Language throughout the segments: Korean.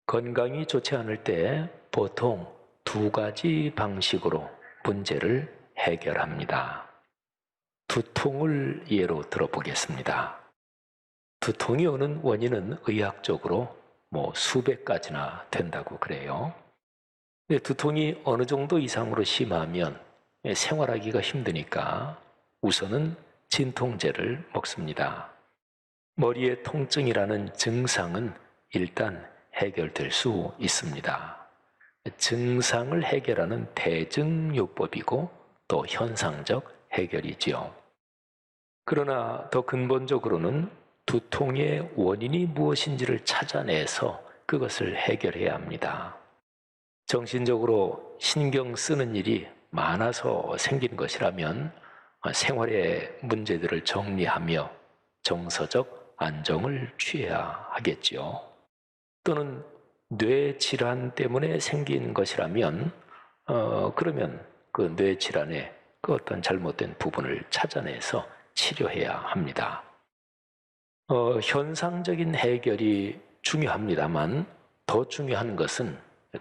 건강이 좋지 않을 때 보통 두 가지 방식으로 문제를 해결합니다. 두통을 예로 들어보겠습니다. 두통이 오는 원인은 의학적으로 수백 가지나 된다고 그래요. 근데 두통이 어느 정도 이상으로 심하면 생활하기가 힘드니까 우선은 진통제를 먹습니다. 머리의 통증이라는 증상은 일단 해결될 수 있습니다. 증상을 해결하는 대증요법이고 또 현상적 해결이지요. 그러나 더 근본적으로는 두통의 원인이 무엇인지를 찾아내서 그것을 해결해야 합니다. 정신적으로 신경 쓰는 일이 많아서 생긴 것이라면 생활의 문제들을 정리하며 정서적 안정을 취해야 하겠지요. 또는 뇌 질환 때문에 생긴 것이라면 그러면 그 뇌 질환의 그 어떤 잘못된 부분을 찾아내서 치료해야 합니다. 현상적인 해결이 중요합니다만 더 중요한 것은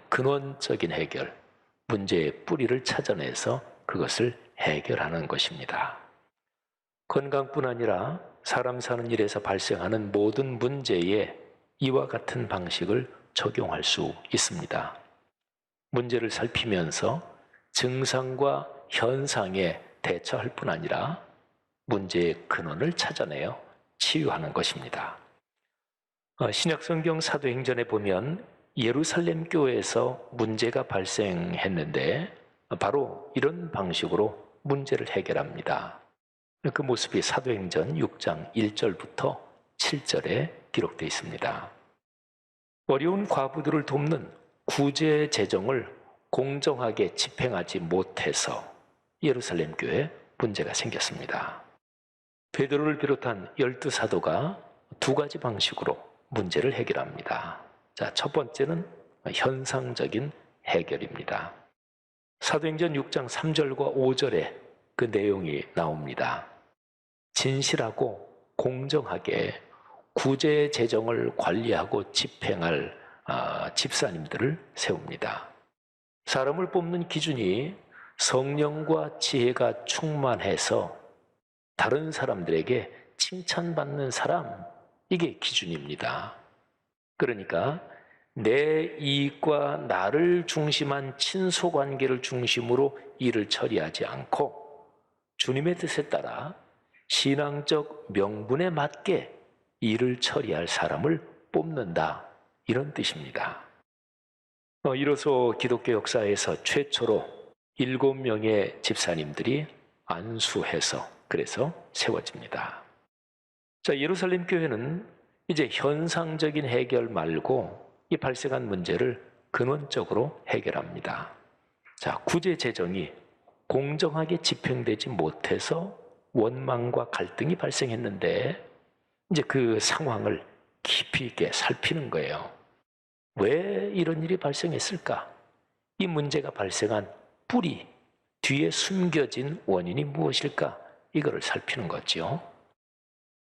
근원적인 해결, 문제의 뿌리를 찾아내서 그것을 해결하는 것입니다. 건강뿐 아니라 사람 사는 일에서 발생하는 모든 문제에 이와 같은 방식을 적용할 수 있습니다. 문제를 살피면서 증상과 현상에 대처할 뿐 아니라 문제의 근원을 찾아내어 치유하는 것입니다. 신약성경 사도행전에 보면 예루살렘 교회에서 문제가 발생했는데 바로 이런 방식으로 문제를 해결합니다. 그 모습이 사도행전 6장 1절부터 7절에 기록되어 있습니다. 어려운 과부들을 돕는 구제 재정을 공정하게 집행하지 못해서 예루살렘 교회에 문제가 생겼습니다. 베드로를 비롯한 12사도가 두 가지 방식으로 문제를 해결합니다. 자, 첫 번째는 현상적인 해결입니다. 사도행전 6장 3절과 5절에 그 내용이 나옵니다. 진실하고 공정하게 구제 재정을 관리하고 집행할 집사님들을 세웁니다. 사람을 뽑는 기준이 성령과 지혜가 충만해서 다른 사람들에게 칭찬받는 사람, 이게 기준입니다. 그러니까 내 이익과 나를 중심한 친소관계를 중심으로 일을 처리하지 않고 주님의 뜻에 따라 신앙적 명분에 맞게 일을 처리할 사람을 뽑는다, 이런 뜻입니다. 이로써 기독교 역사에서 최초로 7명의 집사님들이 안수해서 그래서 세워집니다. 자, 예루살렘 교회는 이제 현상적인 해결 말고 이 발생한 문제를 근원적으로 해결합니다. 자, 구제 재정이 공정하게 집행되지 못해서 원망과 갈등이 발생했는데 이제 그 상황을 깊이 있게 살피는 거예요. 왜 이런 일이 발생했을까? 이 문제가 발생한 뿌리, 뒤에 숨겨진 원인이 무엇일까? 이거를 살피는 거죠.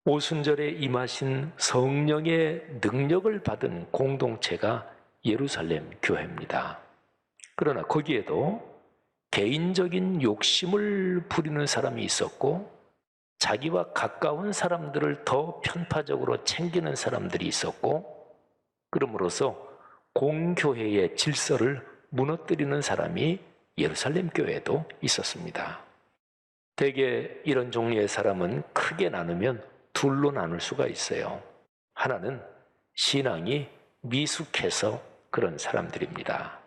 오순절에 임하신 성령의 능력을 받은 공동체가 예루살렘 교회입니다. 그러나 거기에도 개인적인 욕심을 부리는 사람이 있었고 자기와 가까운 사람들을 더 편파적으로 챙기는 사람들이 있었고 그러므로서 공교회의 질서를 무너뜨리는 사람이 예루살렘 교회에도 있었습니다. 대개 이런 종류의 사람은 크게 나누면 둘로 나눌 수가 있어요. 하나는 신앙이 미숙해서 그런 사람들입니다.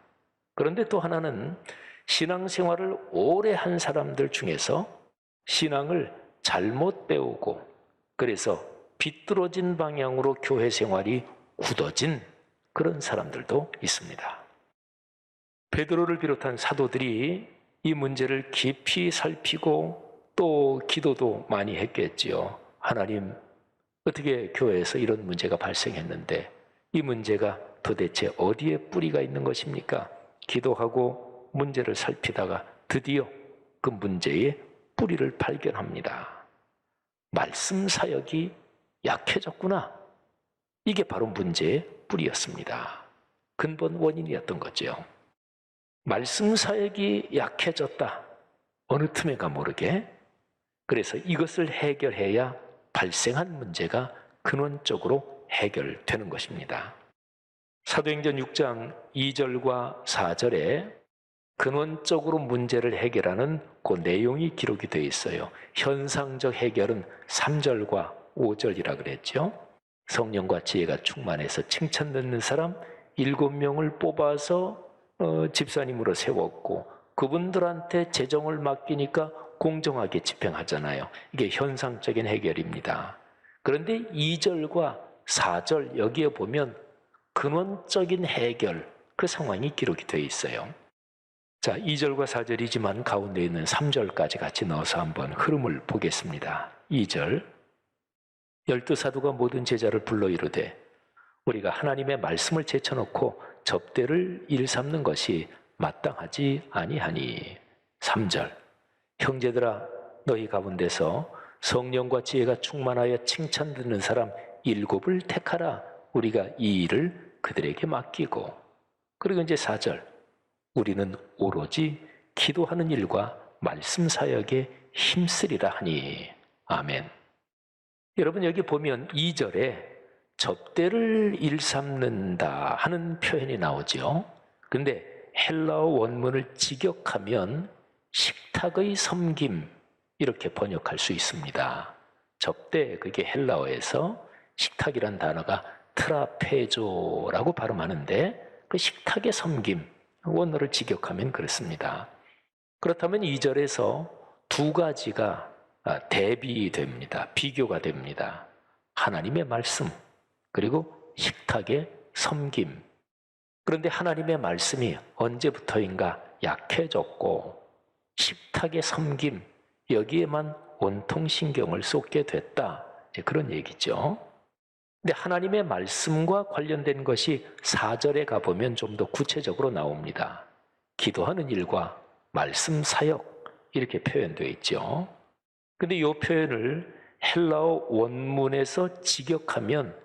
그런데 또 하나는 신앙생활을 오래 한 사람들 중에서 신앙을 잘못 배우고 그래서 비뚤어진 방향으로 교회 생활이 굳어진 그런 사람들도 있습니다. 베드로를 비롯한 사도들이 이 문제를 깊이 살피고 또 기도도 많이 했겠지요. 하나님, 어떻게 교회에서 이런 문제가 발생했는데 이 문제가 도대체 어디에 뿌리가 있는 것입니까? 기도하고 문제를 살피다가 드디어 그 문제의 뿌리를 발견합니다. 말씀 사역이 약해졌구나. 이게 바로 문제의 뿌리였습니다. 근본 원인이었던 거죠. 말씀 사역이 약해졌다. 어느 틈에가 모르게. 그래서 이것을 해결해야 발생한 문제가 근원적으로 해결되는 것입니다. 사도행전 6장 2절과 4절에 근원적으로 문제를 해결하는 그 내용이 기록이 되어 있어요. 현상적 해결은 3절과 5절이라 그랬죠. 성령과 지혜가 충만해서 칭찬 듣는 사람 7명을 뽑아서 집사님으로 세웠고, 그분들한테 재정을 맡기니까 공정하게 집행하잖아요. 이게 현상적인 해결입니다. 그런데 2절과 4절 여기에 보면 근원적인 해결, 그 상황이 기록이 되어 있어요. 자, 2절과 4절이지만 가운데 있는 3절까지 같이 넣어서 한번 흐름을 보겠습니다. 2절, 12사도가 모든 제자를 불러 이르되 우리가 하나님의 말씀을 제쳐놓고 접대를 일삼는 것이 마땅하지 아니하니. 3절, 형제들아 너희 가운데서 성령과 지혜가 충만하여 칭찬 듣는 사람 7을 택하라. 우리가 이 일을 그들에게 맡기고. 그리고 이제 4절, 우리는 오로지 기도하는 일과 말씀 사역에 힘쓰리라 하니. 아멘. 여러분 여기 보면 2절에 접대를 일삼는다 하는 표현이 나오죠. 근데 헬라어 원문을 직역하면 식탁의 섬김, 이렇게 번역할 수 있습니다. 접대, 그게 헬라어에서 식탁이란 단어가 트라페조라고 발음하는데 그 식탁의 섬김, 원어를 직역하면 그렇습니다. 그렇다면 2절에서 두 가지가 대비됩니다. 비교가 됩니다. 하나님의 말씀, 그리고 식탁의 섬김. 그런데 하나님의 말씀이 언제부터인가 약해졌고 식탁의 섬김, 여기에만 온통 신경을 쏟게 됐다, 그런 얘기죠. 근데 하나님의 말씀과 관련된 것이 4절에 가보면 좀 더 구체적으로 나옵니다. 기도하는 일과 말씀 사역, 이렇게 표현되어 있죠. 근데 이 표현을 헬라어 원문에서 직역하면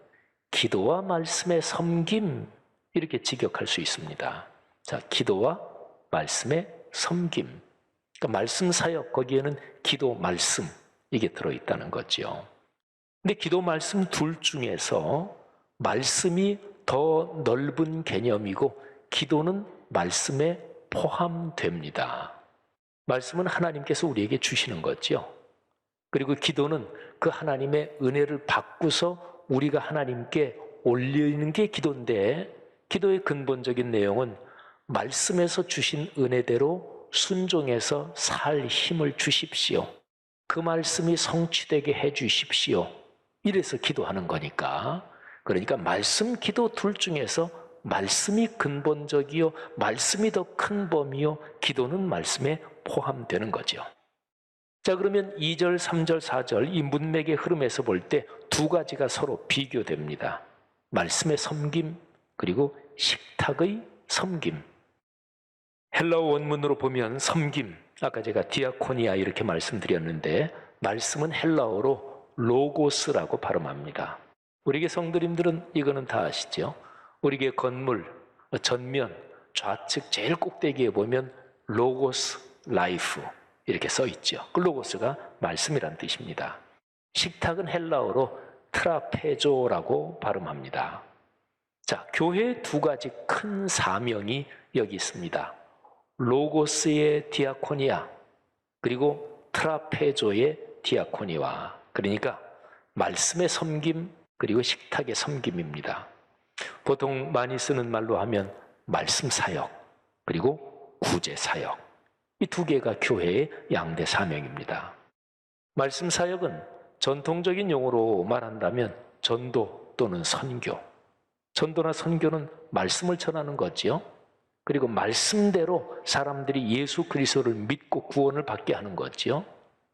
기도와 말씀의 섬김, 이렇게 직역할 수 있습니다. 자, 기도와 말씀의 섬김. 그러니까 말씀 사역, 거기에는 기도, 말씀, 이게 들어있다는 거죠. 근데 기도, 말씀 둘 중에서 말씀이 더 넓은 개념이고 기도는 말씀에 포함됩니다. 말씀은 하나님께서 우리에게 주시는 거죠. 그리고 기도는 그 하나님의 은혜를 받고서 우리가 하나님께 올리는 게 기도인데, 기도의 근본적인 내용은 말씀에서 주신 은혜대로 순종해서 살 힘을 주십시오. 그 말씀이 성취되게 해 주십시오. 이래서 기도하는 거니까. 그러니까 말씀, 기도 둘 중에서 말씀이 근본적이요, 말씀이 더 큰 범위요, 기도는 말씀에 포함되는 거죠. 자, 그러면 2절, 3절, 4절 이 문맥의 흐름에서 볼 때 두 가지가 서로 비교됩니다. 말씀의 섬김, 그리고 식탁의 섬김. 헬라어 원문으로 보면 섬김, 아까 제가 디아코니아 이렇게 말씀드렸는데 말씀은 헬라어로 로고스라고 발음합니다. 우리에게 성도님들은 이거는 다 아시죠? 우리에게 건물, 전면, 좌측 제일 꼭대기에 보면 로고스 라이프 이렇게 써 있죠. 그 로고스가 말씀이란 뜻입니다. 식탁은 헬라어로 트라페조라고 발음합니다. 자, 교회의 두 가지 큰 사명이 여기 있습니다. 로고스의 디아코니아, 그리고 트라페조의 디아코니아. 그러니까 말씀의 섬김, 그리고 식탁의 섬김입니다. 보통 많이 쓰는 말로 하면 말씀 사역, 그리고 구제 사역. 이 두 개가 교회의 양대 사명입니다. 말씀 사역은 전통적인 용어로 말한다면 전도 또는 선교. 전도나 선교는 말씀을 전하는 거지요. 그리고 말씀대로 사람들이 예수 그리스도를 믿고 구원을 받게 하는 거지요.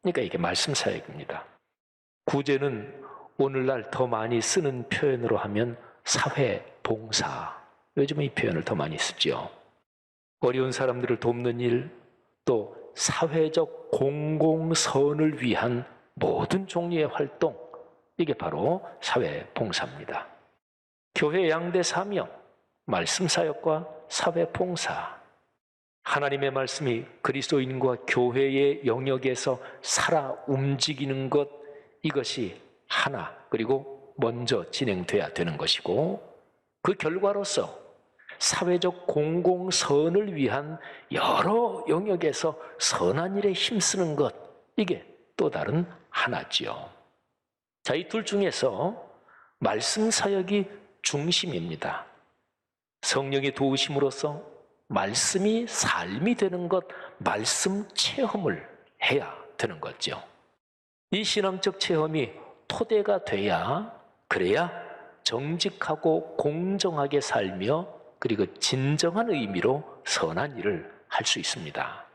그러니까 이게 말씀 사역입니다. 구제는 오늘날 더 많이 쓰는 표현으로 하면 사회 봉사. 요즘은 이 표현을 더 많이 쓰죠. 어려운 사람들을 돕는 일, 또 사회적 공공선을 위한 모든 종류의 활동, 이게 바로 사회 봉사입니다. 교회 양대 사명, 말씀 사역과 사회 봉사, 하나님의 말씀이 그리스도인과 교회의 영역에서 살아 움직이는 것, 이것이 하나, 그리고 먼저 진행돼야 되는 것이고, 그 결과로서 사회적 공공선을 위한 여러 영역에서 선한 일에 힘쓰는 것, 이게 또 다른 하나지요. 자, 이 둘 중에서 말씀 사역이 중심입니다. 성령의 도우심으로써 말씀이 삶이 되는 것, 말씀 체험을 해야 되는 거죠. 이 신앙적 체험이 토대가 돼야, 그래야 정직하고 공정하게 살며 그리고 진정한 의미로 선한 일을 할 수 있습니다.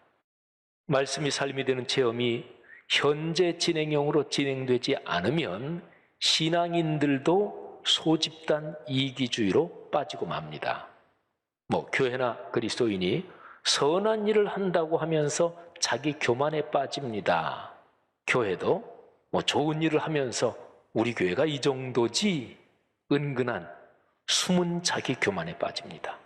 말씀이 삶이 되는 체험이 현재 진행형으로 진행되지 않으면 신앙인들도 소집단 이기주의로 빠지고 맙니다. 교회나 그리스도인이 선한 일을 한다고 하면서 자기 교만에 빠집니다. 교회도 좋은 일을 하면서 우리 교회가 이 정도지, 은근한 숨은 자기 교만에 빠집니다.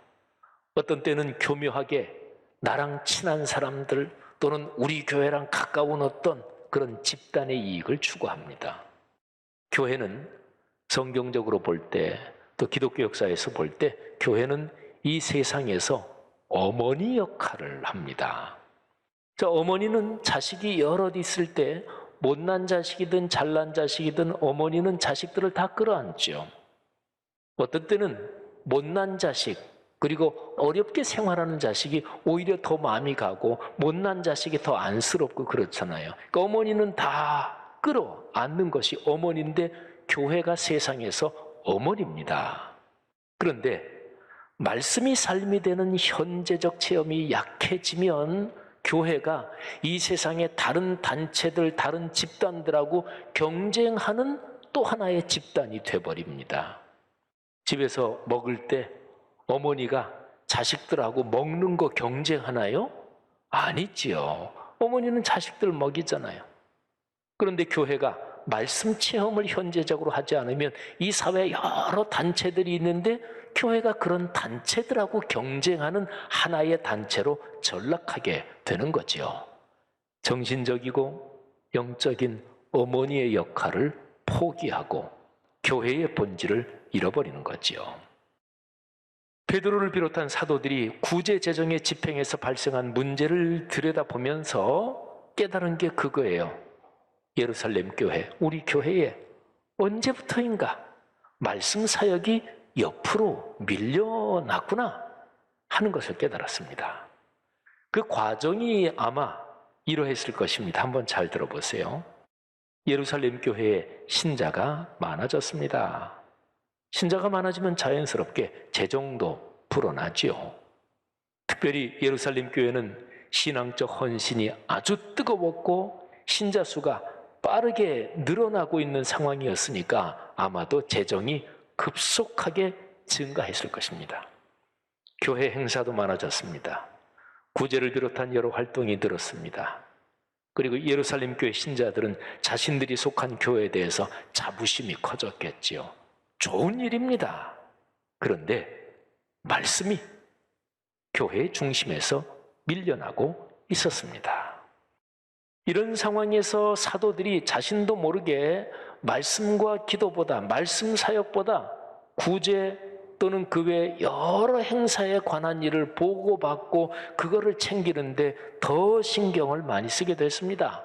어떤 때는 교묘하게 나랑 친한 사람들 또는 우리 교회랑 가까운 어떤 그런 집단의 이익을 추구합니다. 교회는 성경적으로 볼 때, 또 기독교 역사에서 볼 때 교회는 이 세상에서 어머니 역할을 합니다. 어머니는 자식이 여럿 있을 때 못난 자식이든 잘난 자식이든 어머니는 자식들을 다 끌어안죠. 어떤 때는 못난 자식, 그리고 어렵게 생활하는 자식이 오히려 더 마음이 가고 못난 자식이 더 안쓰럽고 그렇잖아요. 그러니까 어머니는 다 끌어안는 것이 어머니인데 교회가 세상에서 어머니입니다. 그런데 말씀이 삶이 되는 현재적 체험이 약해지면 교회가 이 세상의 다른 단체들, 다른 집단들하고 경쟁하는 또 하나의 집단이 돼버립니다. 집에서 먹을 때 어머니가 자식들하고 먹는 거 경쟁하나요? 아니지요. 어머니는 자식들 먹이잖아요. 그런데 교회가 말씀 체험을 현재적으로 하지 않으면 이 사회에 여러 단체들이 있는데 교회가 그런 단체들하고 경쟁하는 하나의 단체로 전락하게 되는 거지요. 정신적이고 영적인 어머니의 역할을 포기하고 교회의 본질을 잃어버리는 거지요. 베드로를 비롯한 사도들이 구제 재정의 집행에서 발생한 문제를 들여다보면서 깨달은 게 그거예요. 예루살렘 교회, 우리 교회에 언제부터인가 말씀 사역이 옆으로 밀려났구나 하는 것을 깨달았습니다. 그 과정이 아마 이러했을 것입니다. 한번 잘 들어보세요. 예루살렘 교회에 신자가 많아졌습니다. 신자가 많아지면 자연스럽게 재정도 불어나지요. 특별히 예루살렘 교회는 신앙적 헌신이 아주 뜨거웠고 신자 수가 빠르게 늘어나고 있는 상황이었으니까 아마도 재정이 급속하게 증가했을 것입니다. 교회 행사도 많아졌습니다. 구제를 비롯한 여러 활동이 늘었습니다. 그리고 예루살렘 교회 신자들은 자신들이 속한 교회에 대해서 자부심이 커졌겠지요. 좋은 일입니다. 그런데 말씀이 교회의 중심에서 밀려나고 있었습니다. 이런 상황에서 사도들이 자신도 모르게 말씀과 기도보다, 말씀 사역보다 구제 또는 그 외 여러 행사에 관한 일을 보고받고 그거를 챙기는데 더 신경을 많이 쓰게 됐습니다.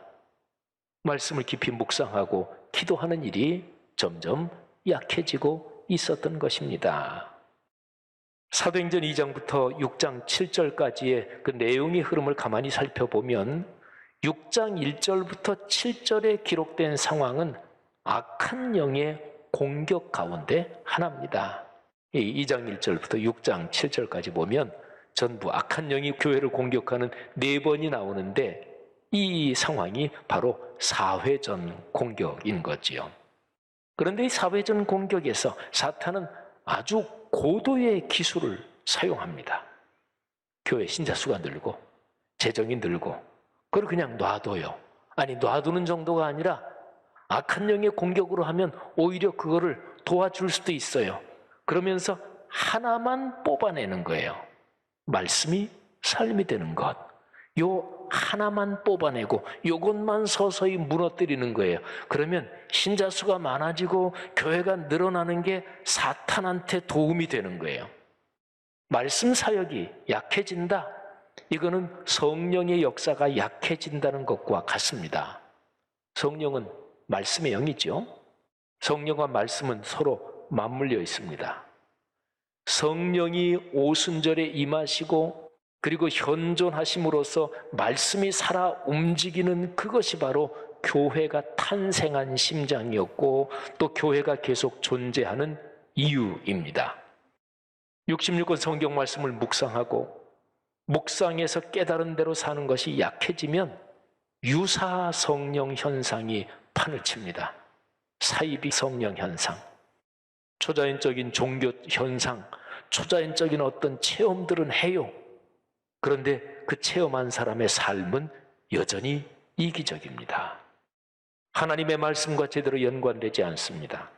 말씀을 깊이 묵상하고 기도하는 일이 점점 약해지고 있었던 것입니다. 사도행전 2장부터 6장 7절까지의 그 내용의 흐름을 가만히 살펴보면 6장 1절부터 7절에 기록된 상황은 악한 영의 공격 가운데 하나입니다. 2장 1절부터 6장 7절까지 보면 전부 악한 영이 교회를 공격하는 4번이 나오는데 이 상황이 바로 사회전 공격인 거지요. 그런데 이 사회전 공격에서 사탄은 아주 고도의 기술을 사용합니다. 교회 신자 수가 늘고 재정이 늘고 그걸 그냥 놔둬요. 아니 놔두는 정도가 아니라 악한 영의 공격으로 하면 오히려 그거를 도와줄 수도 있어요. 그러면서 하나만 뽑아내는 거예요. 말씀이 삶이 되는 것. 요 하나만 뽑아내고 요것만 서서히 무너뜨리는 거예요. 그러면 신자 수가 많아지고 교회가 늘어나는 게 사탄한테 도움이 되는 거예요. 말씀 사역이 약해진다. 이거는 성령의 역사가 약해진다는 것과 같습니다. 성령은 말씀의 영이죠. 성령과 말씀은 서로 맞물려 있습니다. 성령이 오순절에 임하시고 그리고 현존하심으로써 말씀이 살아 움직이는 그것이 바로 교회가 탄생한 심장이었고 또 교회가 계속 존재하는 이유입니다. 66권 성경 말씀을 묵상하고 묵상에서 깨달은 대로 사는 것이 약해지면 유사 성령 현상이 판을 칩니다. 사이비 성령 현상, 초자연적인 종교 현상, 초자연적인 어떤 체험들은 해요. 그런데 그 체험한 사람의 삶은 여전히 이기적입니다. 하나님의 말씀과 제대로 연관되지 않습니다.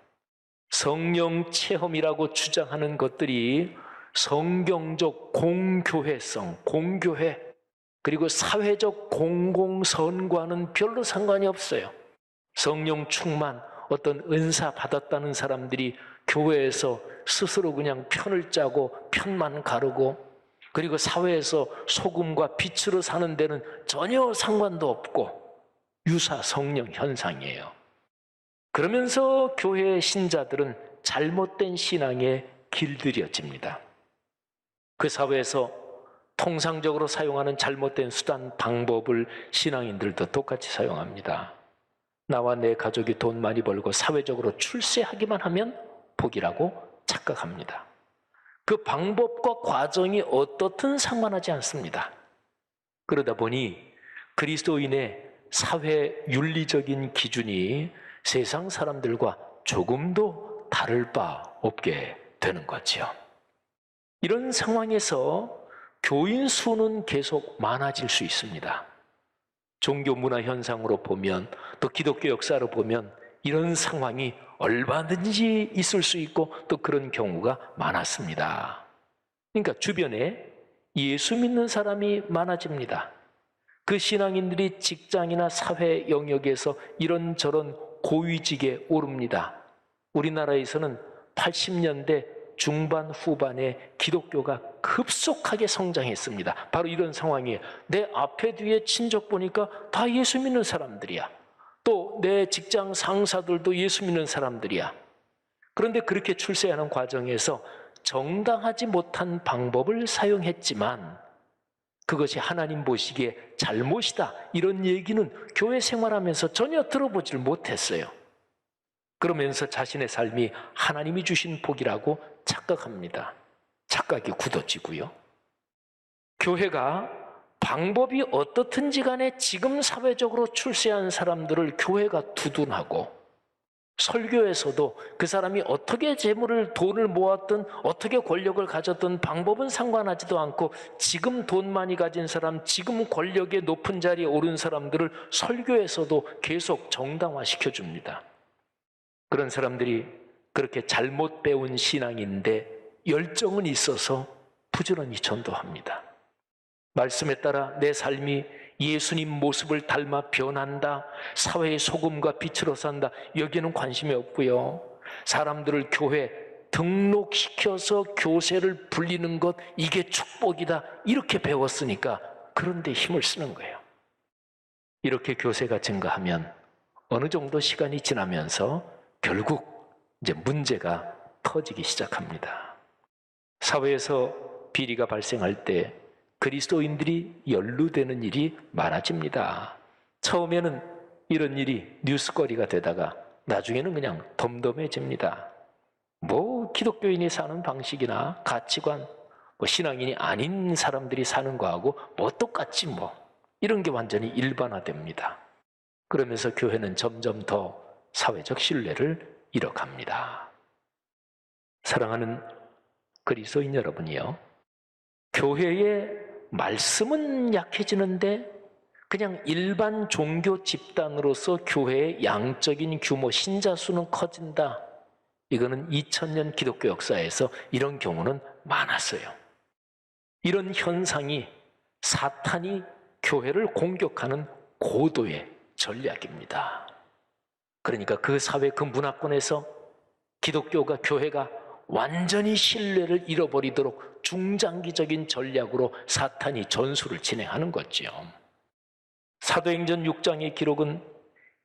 성령 체험이라고 주장하는 것들이 성경적 공교회성, 공교회, 그리고 사회적 공공선과는 별로 상관이 없어요. 성령 충만, 어떤 은사 받았다는 사람들이 교회에서 스스로 그냥 편을 짜고 편만 가르고 그리고 사회에서 소금과 빛으로 사는 데는 전혀 상관도 없고 유사 성령 현상이에요. 그러면서 교회의 신자들은 잘못된 신앙에 길들여집니다. 그 사회에서 통상적으로 사용하는 잘못된 수단, 방법을 신앙인들도 똑같이 사용합니다. 나와 내 가족이 돈 많이 벌고 사회적으로 출세하기만 하면 복이라고 착각합니다. 그 방법과 과정이 어떻든 상관하지 않습니다. 그러다 보니 그리스도인의 사회 윤리적인 기준이 세상 사람들과 조금도 다를 바 없게 되는 거죠. 이런 상황에서 교인 수는 계속 많아질 수 있습니다. 종교 문화 현상으로 보면 또 기독교 역사로 보면 이런 상황이 얼마든지 있을 수 있고 또 그런 경우가 많았습니다. 그러니까 주변에 예수 믿는 사람이 많아집니다. 그 신앙인들이 직장이나 사회 영역에서 이런저런 고위직에 오릅니다. 우리나라에서는 80년대 중반 후반에 기독교가 급속하게 성장했습니다. 바로 이런 상황이에요. 내 앞에 뒤에 친척 보니까 다 예수 믿는 사람들이야. 또 내 직장 상사들도 예수 믿는 사람들이야. 그런데 그렇게 출세하는 과정에서 정당하지 못한 방법을 사용했지만 그것이 하나님 보시기에 잘못이다. 이런 얘기는 교회 생활하면서 전혀 들어보질 못했어요. 그러면서 자신의 삶이 하나님이 주신 복이라고 착각합니다. 착각이 굳어지고요. 교회가 방법이 어떻든지 간에 지금 사회적으로 출세한 사람들을 교회가 두둔하고 설교에서도 그 사람이 어떻게 돈을 모았든 어떻게 권력을 가졌든 방법은 상관하지도 않고 지금 돈 많이 가진 사람, 지금 권력의 높은 자리에 오른 사람들을 설교에서도 계속 정당화시켜줍니다. 그런 사람들이 그렇게 잘못 배운 신앙인데 열정은 있어서 부지런히 전도합니다. 말씀에 따라 내 삶이 예수님 모습을 닮아 변한다. 사회의 소금과 빛으로 산다. 여기에는 관심이 없고요. 사람들을 교회 등록시켜서 교세를 불리는 것, 이게 축복이다. 이렇게 배웠으니까 그런 데 힘을 쓰는 거예요. 이렇게 교세가 증가하면 어느 정도 시간이 지나면서 결국 이제 문제가 터지기 시작합니다. 사회에서 비리가 발생할 때 그리스도인들이 연루되는 일이 많아집니다. 처음에는 이런 일이 뉴스거리가 되다가 나중에는 그냥 덤덤해집니다. 기독교인이 사는 방식이나 가치관, 신앙인이 아닌 사람들이 사는 거하고 똑같지 이런 게 완전히 일반화됩니다. 그러면서 교회는 점점 더 사회적 신뢰를 잃어갑니다. 사랑하는 그리스도인 여러분이요, 교회의 말씀은 약해지는데 그냥 일반 종교 집단으로서 교회의 양적인 규모, 신자 수는 커진다. 이거는 2000년 기독교 역사에서 이런 경우는 많았어요. 이런 현상이 사탄이 교회를 공격하는 고도의 전략입니다. 그러니까 그 사회, 그 문화권에서 기독교가, 교회가 완전히 신뢰를 잃어버리도록 중장기적인 전략으로 사탄이 전술을 진행하는 거죠. 사도행전 6장의 기록은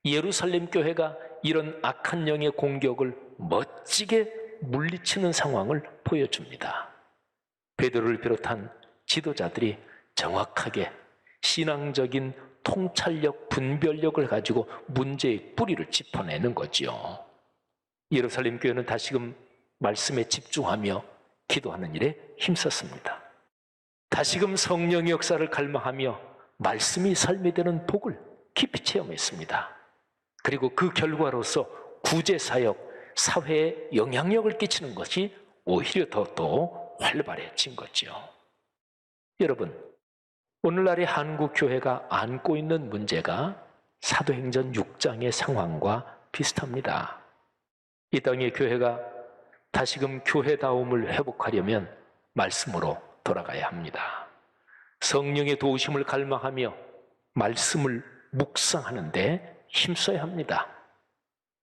예루살렘 교회가 이런 악한 영의 공격을 멋지게 물리치는 상황을 보여줍니다. 베드로를 비롯한 지도자들이 정확하게 신앙적인 통찰력, 분별력을 가지고 문제의 뿌리를 짚어내는 거죠. 예루살렘 교회는 다시금 말씀에 집중하며 기도하는 일에 힘썼습니다. 다시금 성령의 역사를 갈망하며 말씀이 삶이 되는 복을 깊이 체험했습니다. 그리고 그 결과로서 구제사역, 사회에 영향력을 끼치는 것이 오히려 더 활발해진 거죠. 여러분, 오늘날의 한국 교회가 안고 있는 문제가 사도행전 6장의 상황과 비슷합니다. 이 땅의 교회가 다시금 교회다움을 회복하려면 말씀으로 돌아가야 합니다. 성령의 도우심을 갈망하며 말씀을 묵상하는 데 힘써야 합니다.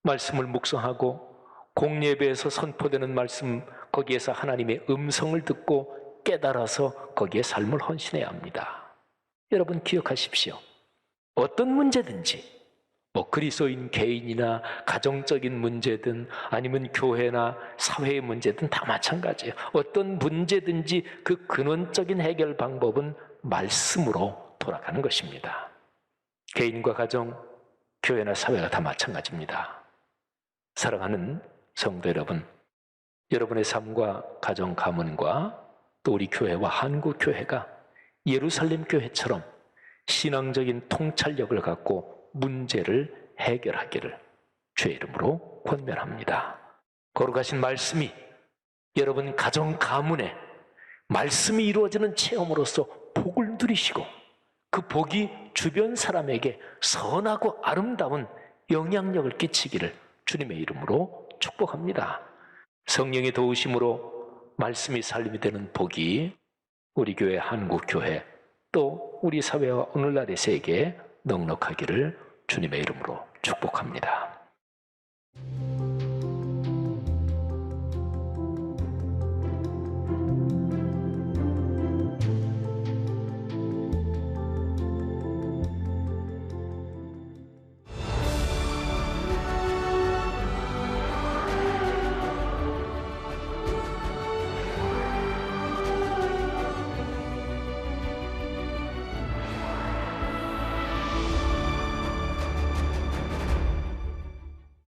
말씀을 묵상하고 공예배에서 선포되는 말씀, 거기에서 하나님의 음성을 듣고 깨달아서 거기에 삶을 헌신해야 합니다. 여러분 기억하십시오. 어떤 문제든지 그리스도인 개인이나 가정적인 문제든 아니면 교회나 사회의 문제든 다 마찬가지예요. 어떤 문제든지 그 근원적인 해결 방법은 말씀으로 돌아가는 것입니다. 개인과 가정, 교회나 사회가 다 마찬가지입니다. 사랑하는 성도 여러분, 여러분의 삶과 가정, 가문과 또 우리 교회와 한국 교회가 예루살렘 교회처럼 신앙적인 통찰력을 갖고 문제를 해결하기를 주의 이름으로 권면합니다. 거룩하신 말씀이 여러분 가정, 가문에 말씀이 이루어지는 체험으로서 복을 누리시고 그 복이 주변 사람에게 선하고 아름다운 영향력을 끼치기를 주님의 이름으로 축복합니다. 성령의 도우심으로 말씀이 삶이 되는 복이 우리 교회, 한국 교회 또 우리 사회와 오늘날의 세계에 넉넉하기를 주님의 이름으로 축복합니다.